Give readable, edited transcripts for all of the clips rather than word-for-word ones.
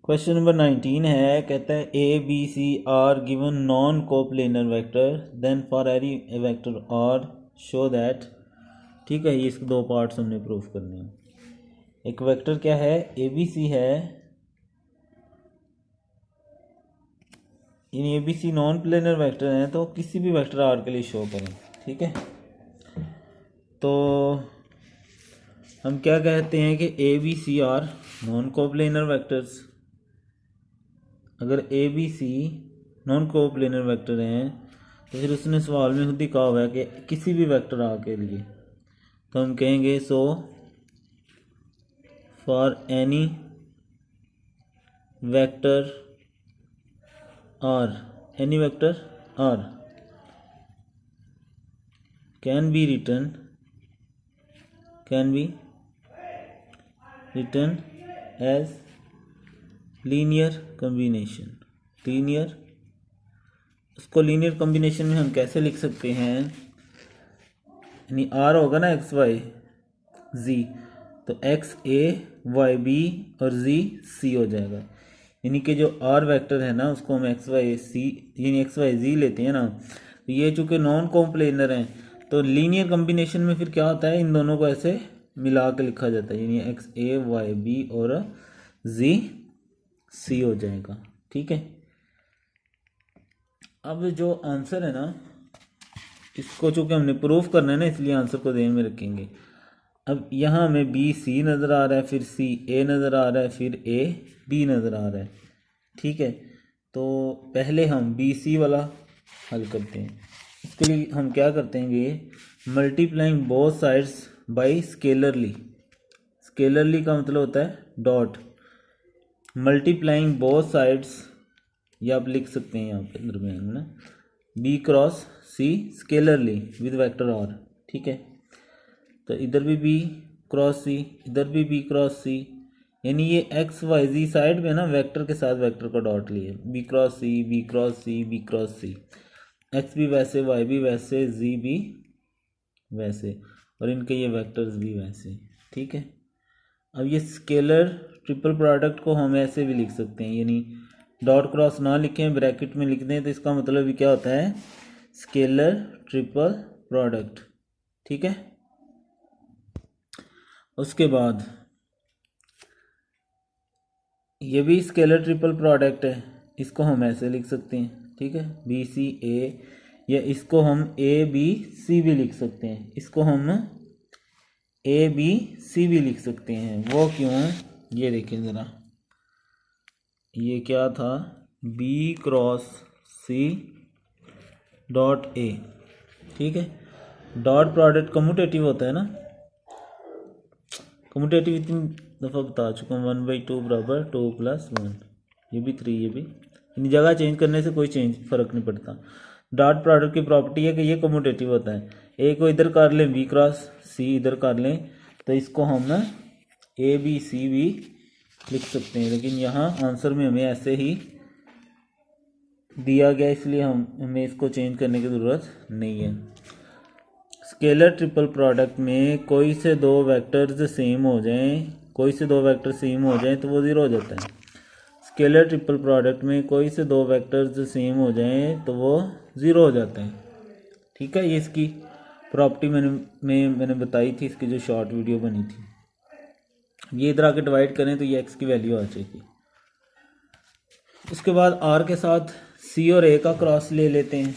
Question number 19 है, कहता है A B C are given non coplanar vector, then for any vector R show that. ठीक है, ये इसके दो पार्ट्स हमने प्रूफ करने हैं। एक वेक्टर क्या है, ए बी सी है, इन A B C non planar vector हैं, तो किसी भी वेक्टर आर के लिए शो करें। ठीक है, तो हम क्या कहते हैं कि A B C are non coplanar vectors. अगर A B C non coplanar vector हैं तो फिर उसने सवाल में खुद ही कहा हुआ है कि किसी भी वेक्टर आ के लिए, तो हम कहेंगे so for any vector R, any vector R can be written as linear combination. Linear, उसको लीनियर कॉम्बिनेशन में हम कैसे लिख सकते हैं, यानी आर होगा ना एक्स वाई जी, तो एक्स ए वाई बी और जी सी हो जाएगा। यानी कि जो आर वेक्टर है ना उसको हम एक्स वाई सी यानी एक्स वाई जी लेते हैं ना, तो ये चूँकि नॉन कॉम्प्लेनर हैं तो लीनियर कॉम्बिनेशन में फिर क्या होता है, इन दोनों को ऐसे मिला के लिखा जाता है, यानी एक्स ए वाई बी और जी सी हो जाएगा। ठीक है, अब जो आंसर है ना इसको चूँकि हमने प्रूफ करना है ना, इसलिए आंसर को ध्यान में रखेंगे। अब यहाँ हमें बी सी नज़र आ रहा है, फिर सी ए नज़र आ रहा है, फिर ए बी नज़र आ रहा है। ठीक है, तो पहले हम बी सी वाला हल करते हैं। इसके लिए हम क्या करते हैं, मल्टीप्लाइंग बोथ साइड्स बाई स्केलरली। स्केलरली का मतलब होता है डॉट, मल्टीप्लाइंग बोथ साइड्स, या आप लिख सकते हैं यहाँ पे दरमियान में ना, B cross C scalarly with vector R. ठीक है, तो इधर भी बी क्रॉस सी, इधर भी बी क्रॉस सी, यानी ये एक्स वाई जी साइड में ना वेक्टर के साथ वेक्टर का डॉट लिए, B cross C B cross C B cross C, X भी वैसे वाई भी वैसे जी भी वैसे, और इनके ये वेक्टर्स भी वैसे। ठीक है, अब ये स्केलर ट्रिपल प्रोडक्ट को हम ऐसे भी लिख सकते हैं, यानी डॉट क्रॉस ना लिखें ब्रैकेट में लिख दें, तो इसका मतलब भी क्या होता है, स्केलर ट्रिपल प्रोडक्ट। ठीक है, उसके बाद ये भी स्केलर ट्रिपल प्रोडक्ट है, इसको हम ऐसे लिख सकते हैं। ठीक है, बी सी ए, या इसको हम ए बी सी भी लिख सकते हैं, इसको हम ए बी सी भी लिख सकते हैं। वो क्यों, ये देखें ज़रा, ये क्या था, B cross C dot A. ठीक है, डॉट प्रोडक्ट कम्यूटेटिव होता है ना, कम्यूटेटिव इतनी दफ़ा बता चुका हूँ, 1/2 बराबर 2 + 1, ये भी 3, ये भी, इन जगह चेंज करने से कोई फ़र्क नहीं पड़ता। डॉट प्रोडक्ट की प्रॉपर्टी है कि ये कम्यूटेटिव होता है। ए को इधर कर लें, बी क्रॉस सी इधर कर लें, तो इसको हम ना ए बी सी भी लिख सकते हैं, लेकिन यहाँ आंसर में हमें ऐसे ही दिया गया, इसलिए हमें इसको चेंज करने की ज़रूरत नहीं है। स्केलर ट्रिपल प्रोडक्ट में कोई से दो वेक्टर्स सेम हो जाएं, कोई से दो वेक्टर सेम हो जाएं तो वो ज़ीरो हो जाता है। स्केलर ट्रिपल प्रोडक्ट में कोई से दो वेक्टर्स सेम हो जाएं तो वो ज़ीरो हो जाता है। ठीक है, ये इसकी प्रॉपर्टी मैंने बताई थी, इसकी जो शॉर्ट वीडियो बनी थी। ये इधर आके डिवाइड करें तो ये एक्स की वैल्यू आ जाएगी। उसके बाद आर के साथ सी और ए का क्रॉस ले लेते हैं,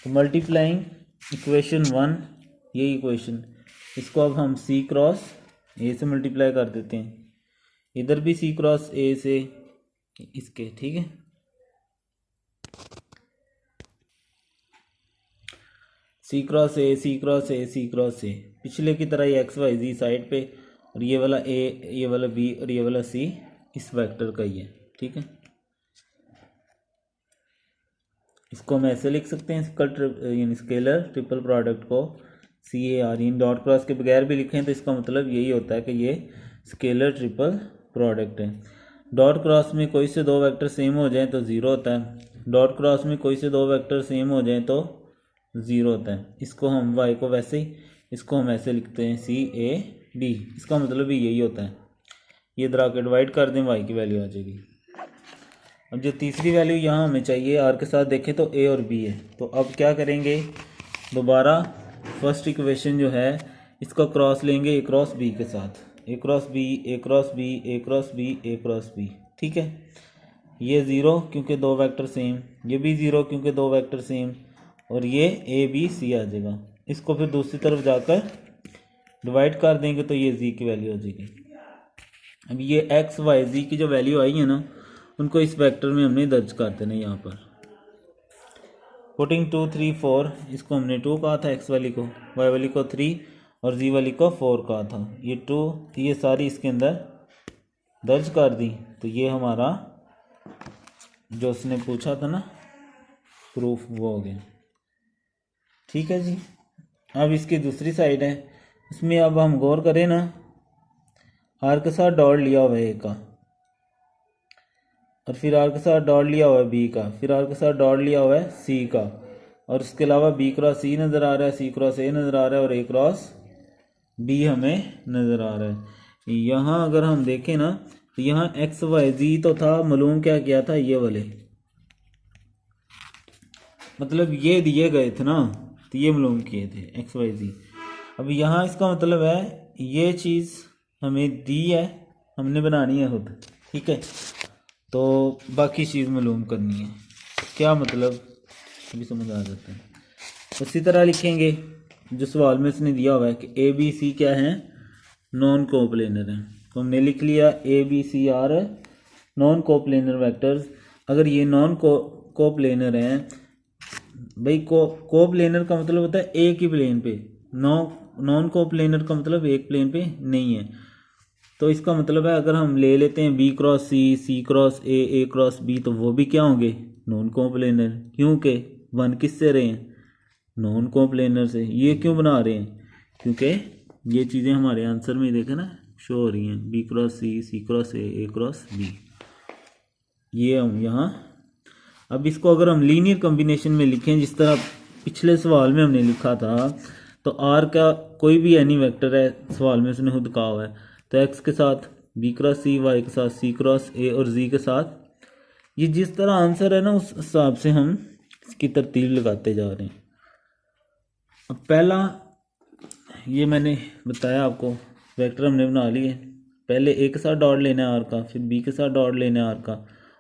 तो मल्टीप्लाइंग इक्वेशन 1, ये इक्वेशन, इसको अब हम सी क्रॉस ए से मल्टीप्लाई कर देते हैं, इधर भी सी क्रॉस ए से इसके। ठीक है, C cross A C cross A C cross A, पिछले की तरह ये एक्स वाई जी साइड पे, और ये वाला ए ये वाला बी और ये वाला सी इस वेक्टर का ही है। ठीक है, इसको हम ऐसे लिख सकते हैं, यानी स्केलर ट्रिपल प्रोडक्ट को सी ए आर, इन डॉट क्रॉस के बगैर भी लिखें तो इसका मतलब यही होता है कि ये स्केलर ट्रिपल प्रोडक्ट है। डॉट क्रॉस में कोई से दो वेक्टर सेम हो जाएं तो ज़ीरो होता है, डॉट क्रॉस में कोई से दो वेक्टर सेम हो जाएं तो ज़ीरो होता है। इसको हम वाई को वैसे ही, इसको हम ऐसे लिखते हैं सी ए डी, इसका मतलब भी यही होता है। ये इधर आके डिवाइड कर दें, y की वैल्यू आ जाएगी। अब जो तीसरी वैल्यू यहाँ हमें चाहिए r के साथ देखें तो a और b है, तो अब क्या करेंगे, दोबारा फर्स्ट इक्वेशन जो है इसका क्रॉस लेंगे a क्रॉस b के साथ, a cross b, a cross b, a cross b, a cross b, ठीक है। ये ज़ीरो क्योंकि दो वेक्टर सेम, ये भी ज़ीरो क्योंकि दो वेक्टर सेम, और ये a b c आ जाएगा। इसको फिर दूसरी तरफ जाकर डिवाइड कर देंगे तो ये z की वैल्यू आ जाएगी। अब ये x y z की जो वैल्यू आई है ना, उनको इस वेक्टर में हमने दर्ज कर देना यहाँ पर। पुटिंग 2 3 4, इसको हमने 2 कहा था x वाली को, y वाली को 3 और z वाली को 4 कहा था। ये 2 ये सारी इसके अंदर दर्ज कर दी, तो ये हमारा जो उसने पूछा था ना प्रूफ वो हो गया, ठीक है जी। अब इसकी दूसरी साइड है, इसमें अब हम गौर करें ना, आर के साथ डॉट लिया हुआ है ए का, और फिर आर के साथ डॉट लिया हुआ है बी का, फिर आर के साथ डॉट लिया हुआ है सी का, और उसके अलावा बी क्रॉस सी नज़र आ रहा है, सी क्रॉस ए नज़र आ रहा है, और ए क्रॉस बी हमें नज़र आ रहा है। यहाँ अगर हम देखें ना तो यहाँ एक्स वाई जी तो था, मालूम क्या किया था, ये वाले मतलब ये दिए गए थे ना, तो ये मालूम किए थे एक्स वाई जी। अब यहाँ इसका मतलब है ये चीज़ हमें दी है, हमने बनानी है खुद, ठीक है। तो बाकी चीज़ मालूम करनी है, क्या मतलब अभी समझ आ जाता है। उसी तरह लिखेंगे जो सवाल में इसने दिया हुआ है कि ए बी सी क्या है, नॉन कोप्लेनर है, तो हमने लिख लिया A B C are non coplanar vectors. अगर ये नॉन कोप्लेनर हैं भाई, कोप्लेनर का मतलब होता है एक ही प्लेन पे, नॉन कोप्लेनर का मतलब एक प्लेन पे नहीं है। तो इसका मतलब है अगर हम ले लेते हैं B cross C, C cross A, A cross B, तो वो भी क्या होंगे, नॉन कोप्लेनर, क्योंकि वन किससे रहे हैं, नॉन कोप्लेनर से। ये क्यों बना रहे हैं, क्योंकि ये चीज़ें हमारे आंसर में देखे ना शो हो रही हैं, B cross C, C cross A cross B, ये हम यहाँ। अब इसको अगर हम लीनियर कॉम्बिनेशन में लिखें जिस तरह पिछले सवाल में हमने लिखा था, तो आर का कोई भी एनी वेक्टर है, सवाल में उसने खुद कहा हुआ है, तो एक्स के साथ बी क्रॉस सी, वाई के साथ सी क्रॉस ए और जी के साथ, ये जिस तरह आंसर है ना उस हिसाब से हम इसकी तरतीब लगाते जा रहे हैं। अब पहला ये मैंने बताया आपको, वेक्टर हमने बना लिए, पहले ए के साथ डॉट लेना है आर का, फिर बी के साथ डॉट लेना है आर का,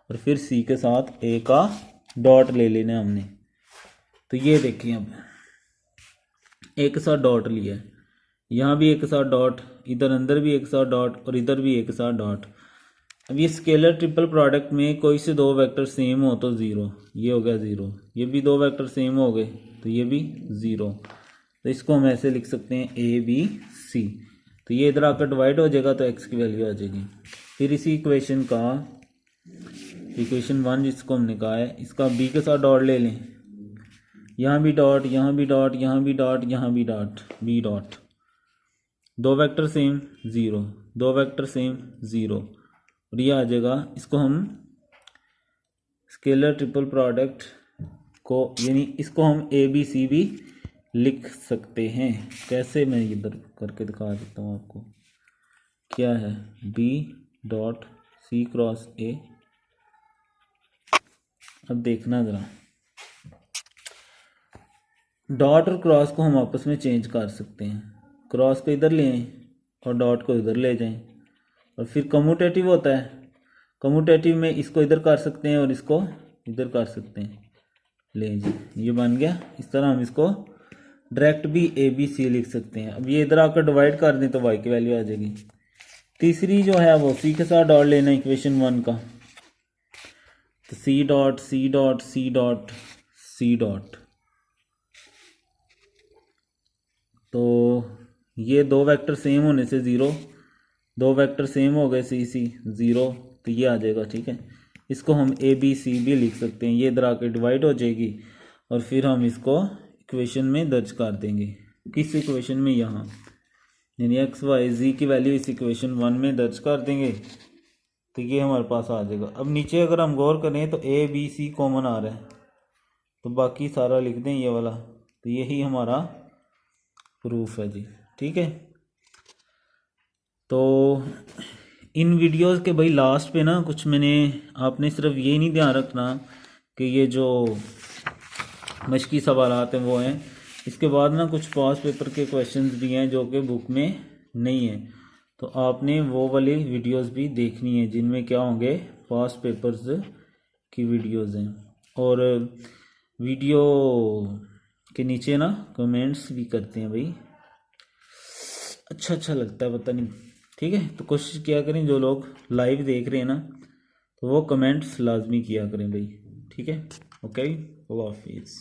और फिर सी के साथ ए का डॉट ले लेना है हमने। तो ये देखिए अब ए के साथ डॉट लिया है, यहाँ भी एक साथ डॉट, इधर अंदर भी एक साथ डॉट, और इधर भी एक साथ डॉट। अब ये स्केलर ट्रिपल प्रोडक्ट में कोई से दो वेक्टर सेम हो तो ज़ीरो, ये हो गया ज़ीरो, ये भी दो वेक्टर सेम हो गए तो ये भी ज़ीरो। तो इसको हम ऐसे लिख सकते हैं ए बी सी, तो ये इधर आकर डिवाइड हो जाएगा तो एक्स की वैल्यू आ जाएगी। फिर इसी इक्वेशन का इक्वेशन 1 जिसको हमने कहा है, इसका बी के साथ डॉट ले लें, यहाँ भी डॉट, यहाँ भी डॉट, यहाँ भी डॉट, यहाँ भी डॉट, बी डॉट, दो वेक्टर सेम ज़ीरो, दो वेक्टर सेम ज़ीरो, और ये आ जाएगा। इसको हम स्केलर ट्रिपल प्रोडक्ट को, यानी इसको हम ए बी सी भी लिख सकते हैं। कैसे, मैं इधर करके दिखा देता हूँ आपको, क्या है B dot C cross A. अब देखना ज़रा, डॉट और क्रॉस को हम आपस में चेंज कर सकते हैं, क्रॉस को इधर ले आएँ और डॉट को इधर ले जाएं, और फिर कम्यूटेटिव होता है, कम्यूटेटिव में इसको इधर कर सकते हैं और इसको इधर कर सकते हैं, ले जी ये बन गया। इस तरह हम इसको डायरेक्ट भी ए बी सी लिख सकते हैं। अब ये इधर आकर डिवाइड कर दें तो वाई की वैल्यू आ जाएगी। तीसरी जो है वो सी के साथ डॉट लेना इक्वेशन 1 का, तो C dot C dot C dot C dot, तो ये दो वेक्टर सेम होने से ज़ीरो, दो वेक्टर सेम हो गए सी सी ज़ीरो, तो ये आ जाएगा, ठीक है। इसको हम ए बी सी भी लिख सकते हैं, ये इधर आकर डिवाइड हो जाएगी और फिर हम इसको इक्वेशन में दर्ज कर देंगे। किस इक्वेशन में, यहाँ, यानी एक्स वाई जी की वैल्यू इस इक्वेशन 1 में दर्ज कर देंगे, तो ये हमारे पास आ जाएगा। अब नीचे अगर हम गौर करें तो ए बी सी कॉमन आ रहा है, तो बाकी सारा लिख दें ये वाला, तो यही हमारा प्रूफ है जी, ठीक है। तो इन वीडियोस के भाई लास्ट पे ना कुछ मैंने, आपने सिर्फ ये नहीं ध्यान रखना कि ये जो मशकी सवालात हैं वो हैं, इसके बाद ना कुछ पास पेपर के क्वेश्चंस भी हैं जो कि बुक में नहीं है, तो आपने वो वाली वीडियोस भी देखनी है जिनमें क्या होंगे पास पेपर्स की वीडियोस हैं। और वीडियो के नीचे ना कमेंट्स भी करते हैं भाई, अच्छा लगता है, पता नहीं। ठीक है, तो कोशिश किया करें जो लोग लाइव देख रहे हैं ना, तो वो कमेंट्स लाजमी किया करें भाई। ठीक है, ओके, अल्लाह हाफिज़।